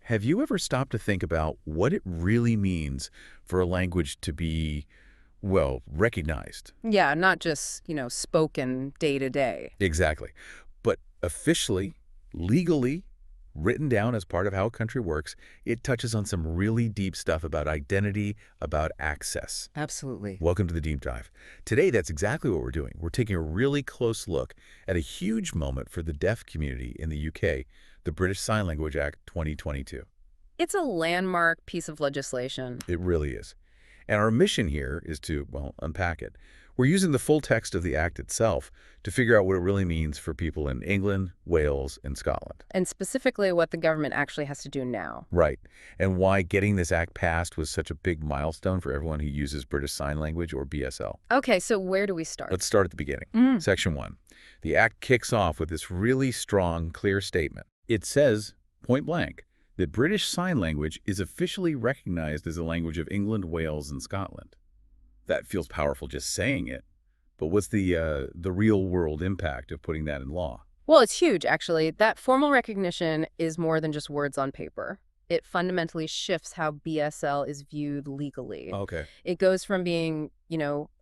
Have you ever stopped to think about what it really means for a language to be, well, recognized? Yeah, not just, spoken day to day. Exactly. But officially, legally, written down as part of how a country works, it touches on some really deep stuff about identity, about access. Absolutely. Welcome to the Deep Dive. Today, that's exactly what we're doing. We're taking a really close look at a huge moment for the deaf community in the UK, the British Sign Language Act 2022. It's a landmark piece of legislation. It really is. And our mission here is to, well, unpack it. We're using the full text of the Act itself to figure out what it really means for people in England, Wales, and Scotland. And specifically what the government actually has to do now. Right. And why getting this Act passed was such a big milestone for everyone who uses British Sign Language, or BSL. Okay, so where do we start? Let's start at the beginning. Section 1. The Act kicks off with this really strong, clear statement. It says, point blank, that British Sign Language is officially recognized as a language of England, Wales, and Scotland. That feels powerful just saying it, but what's the real-world impact of putting that in law? Well, it's huge, actually. That formal recognition is more than just words on paper. It fundamentally shifts how BSL is viewed legally. Okay. It goes from being,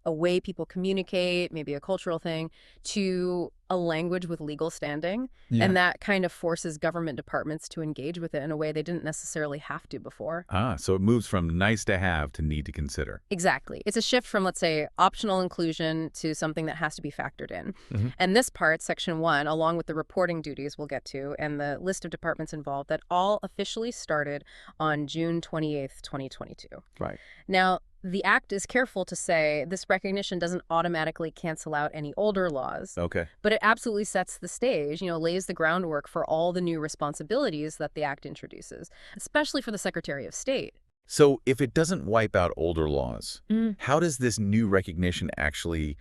a way people communicate, maybe a cultural thing, to a language with legal standing. Yeah. And that kind of forces government departments to engage with it in a way they didn't necessarily have to before. So it moves from nice to have to need to consider. Exactly. It's a shift from, let's say, optional inclusion to something that has to be factored in. And this part, Section 1, along with the reporting duties we'll get to, and the list of departments involved, that all officially started on June 28th, 2022. Right. Now, the Act is careful to say this recognition doesn't automatically cancel out any older laws. Okay. But it absolutely sets the stage, lays the groundwork for all the new responsibilities that the Act introduces, especially for the Secretary of State. So if it doesn't wipe out older laws, how does this new recognition actually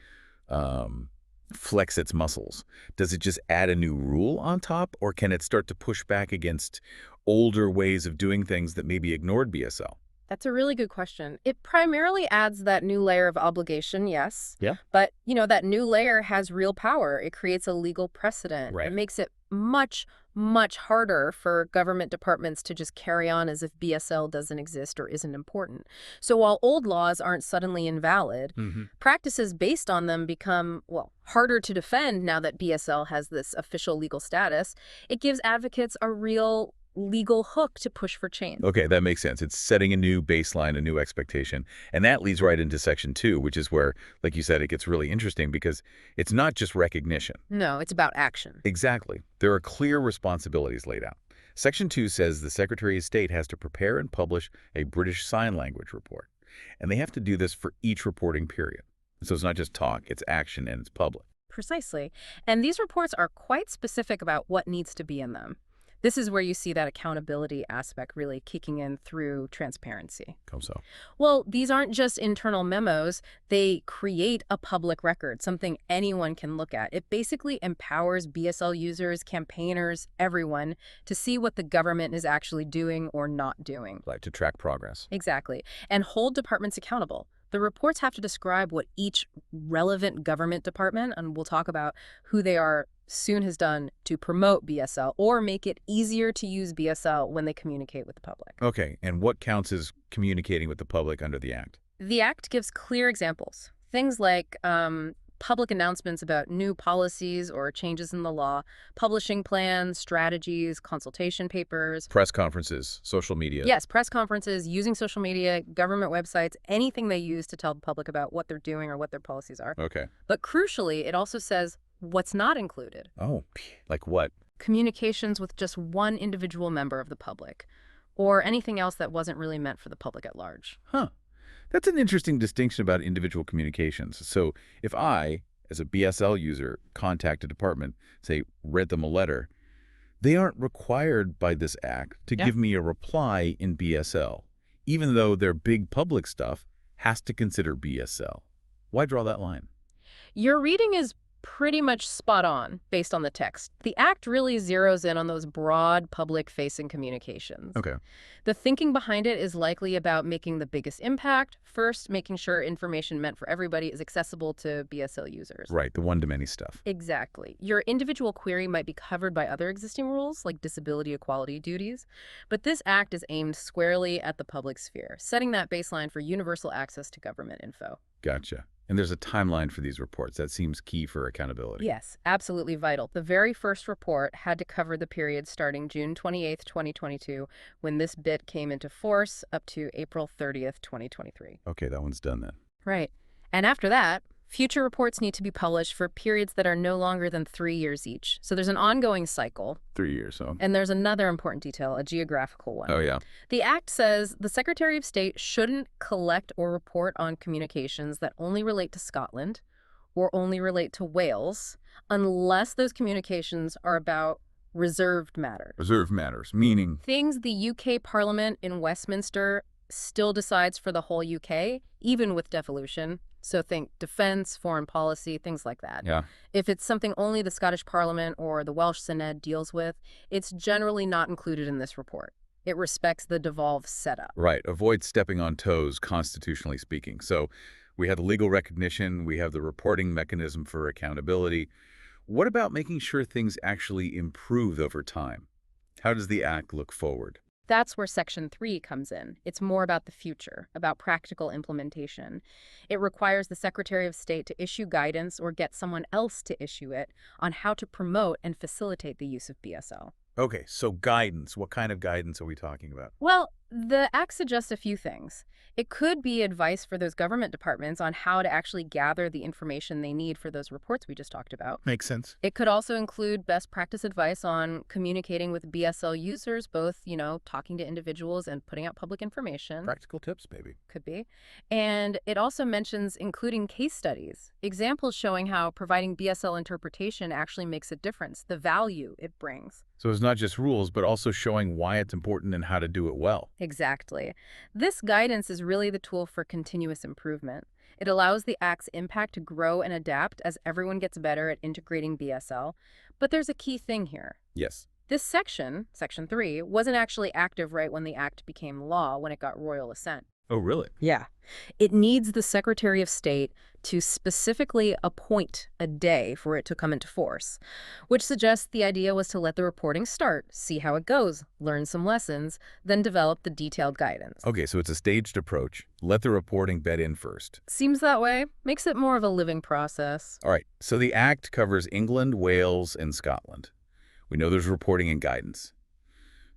flex its muscles? Does it just add a new rule on top, or can it start to push back against older ways of doing things that maybe ignored BSL? That's a really good question. It primarily adds that new layer of obligation, yes. Yeah. But, that new layer has real power. It creates a legal precedent. Right. It makes it much, much harder for government departments to just carry on as if BSL doesn't exist or isn't important. So while old laws aren't suddenly invalid, practices based on them become, harder to defend now that BSL has this official legal status. It gives advocates a real legal hook to push for change. Okay, that makes sense. It's setting a new baseline, a new expectation. And that leads right into Section 2, which is where, like you said, it gets really interesting because it's not just recognition. No, it's about action. Exactly. There are clear responsibilities laid out. Section 2 says the Secretary of State has to prepare and publish a British Sign Language report. And they have to do this for each reporting period. So it's not just talk, it's action, and it's public. Precisely. And these reports are quite specific about what needs to be in them. This is where you see that accountability aspect really kicking in through transparency. How so? Well, these aren't just internal memos. They create a public record, something anyone can look at. It basically empowers BSL users, campaigners, everyone to see what the government is actually doing or not doing. Like to track progress. Exactly. And hold departments accountable. The reports have to describe what each relevant government department, and we'll talk about who they are soon, has done to promote BSL or make it easier to use BSL when they communicate with the public. Okay, and what counts as communicating with the public under the Act? The Act gives clear examples. Things like public announcements about new policies or changes in the law, publishing plans, strategies, consultation papers. Press conferences, social media. Yes, press conferences, using social media, government websites, anything they use to tell the public about what they're doing or what their policies are. Okay. But crucially, it also says what's not included. Oh, like what? Communications with just one individual member of the public, or anything else that wasn't really meant for the public at large. Huh. That's an interesting distinction about individual communications. So if I, as a BSL user, contact a department, say, read them a letter, they aren't required by this Act to give me a reply in BSL, even though their big public stuff has to consider BSL. Why draw that line? Your reading is pretty much spot on based on the text. The Act really zeroes in on those broad public-facing communications. Okay. The thinking behind it is likely about making the biggest impact. First, making sure information meant for everybody is accessible to BSL users. Right, the one-to-many stuff. Exactly. Your individual query might be covered by other existing rules, like disability equality duties, but this act is aimed squarely at the public sphere, setting that baseline for universal access to government info. Gotcha. And there's a timeline for these reports. That seems key for accountability. Yes, absolutely vital. The very first report had to cover the period starting June 28th, 2022, when this bit came into force, up to April 30th, 2023. Okay, that one's done then. Right. And after that, future reports need to be published for periods that are no longer than 3 years each. So there's an ongoing cycle. 3 years, so. And there's another important detail, a geographical one. Oh, yeah. The Act says the Secretary of State shouldn't collect or report on communications that only relate to Scotland or only relate to Wales unless those communications are about reserved matters. Reserved matters, meaning? Things the UK Parliament in Westminster still decides for the whole UK, even with devolution. So think defense, foreign policy, things like that. Yeah. If it's something only the Scottish Parliament or the Welsh Synod deals with, it's generally not included in this report. It respects the devolved setup. Right. Avoid stepping on toes, constitutionally speaking. So we have the legal recognition, we have the reporting mechanism for accountability. What about making sure things actually improve over time? How does the Act look forward? That's where Section 3 comes in. It's more about the future, about practical implementation. It requires the Secretary of State to issue guidance or get someone else to issue it on how to promote and facilitate the use of BSL. Okay, so guidance. What kind of guidance are we talking about? Well, the Act suggests a few things. It could be advice for those government departments on how to actually gather the information they need for those reports we just talked about. Makes sense. It could also include best practice advice on communicating with BSL users, both, talking to individuals and putting out public information. Practical tips, maybe. Could be. And it also mentions including case studies, examples showing how providing BSL interpretation actually makes a difference, the value it brings. So it's not just rules, but also showing why it's important and how to do it well. Exactly. This guidance is really the tool for continuous improvement. It allows the Act's impact to grow and adapt as everyone gets better at integrating BSL. But there's a key thing here. Yes. This section, Section 3, wasn't actually active right when the Act became law, when it got royal assent. Oh, really? Yeah. It needs the Secretary of State to specifically appoint a day for it to come into force, which suggests the idea was to let the reporting start, see how it goes, learn some lessons, then develop the detailed guidance. Okay, so it's a staged approach. Let the reporting bed in first. Seems that way. Makes it more of a living process. All right, so the Act covers England, Wales, and Scotland. We know there's reporting and guidance.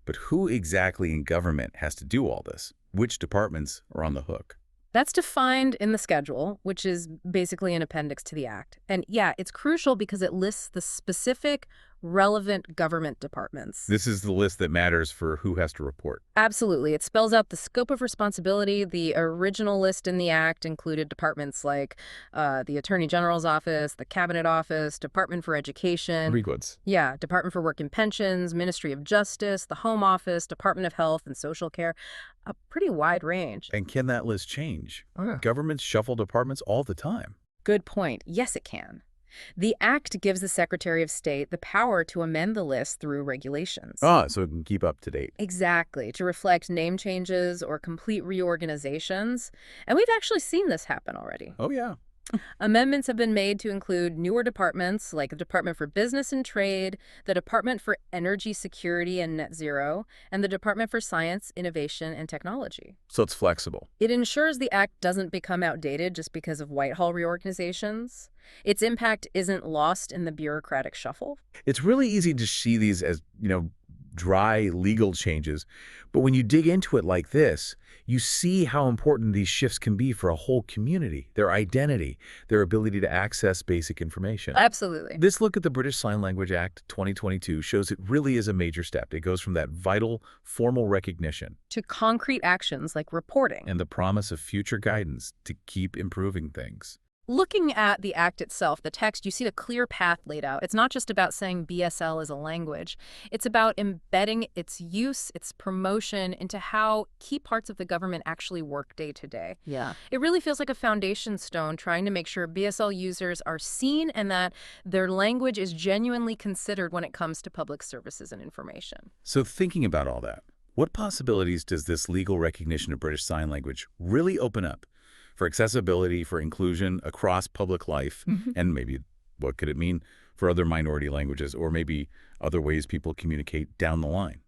But who exactly in government has to do all this? Which departments are on the hook? That's defined in the schedule, which is basically an appendix to the Act. And yeah, it's crucial because it lists the specific relevant government departments. This is the list that matters for who has to report. Absolutely. It spells out the scope of responsibility. The original list in the Act included departments like the Attorney General's Office, the Cabinet Office, Department for Education. Pretty good. Yeah, Department for Work and Pensions, Ministry of Justice, the Home Office, Department of Health and Social Care. A pretty wide range. And can that list change? Oh, yeah. Governments shuffle departments all the time. Good point. Yes, it can. The Act gives the Secretary of State the power to amend the list through regulations. So it can keep up to date. Exactly, to reflect name changes or complete reorganizations. And we've actually seen this happen already. Oh, yeah. Amendments have been made to include newer departments like the Department for Business and Trade, the Department for Energy Security and Net Zero, and the Department for Science, Innovation, and Technology. So it's flexible. It ensures the Act doesn't become outdated just because of Whitehall reorganizations. Its impact isn't lost in the bureaucratic shuffle. It's really easy to see these as, dry legal changes. But when you dig into it like this, you see how important these shifts can be for a whole community, their identity, their ability to access basic information. Absolutely. This look at the British Sign Language Act 2022 shows it really is a major step. It goes from that vital, formal recognition to concrete actions like reporting. and the promise of future guidance to keep improving things. Looking at the act itself, the text, you see a clear path laid out. It's not just about saying BSL is a language. It's about embedding its use, its promotion into how key parts of the government actually work day to day. Yeah. It really feels like a foundation stone trying to make sure BSL users are seen and that their language is genuinely considered when it comes to public services and information. So thinking about all that, what possibilities does this legal recognition of British Sign Language really open up for accessibility, for inclusion across public life, and maybe what could it mean for other minority languages or maybe other ways people communicate down the line?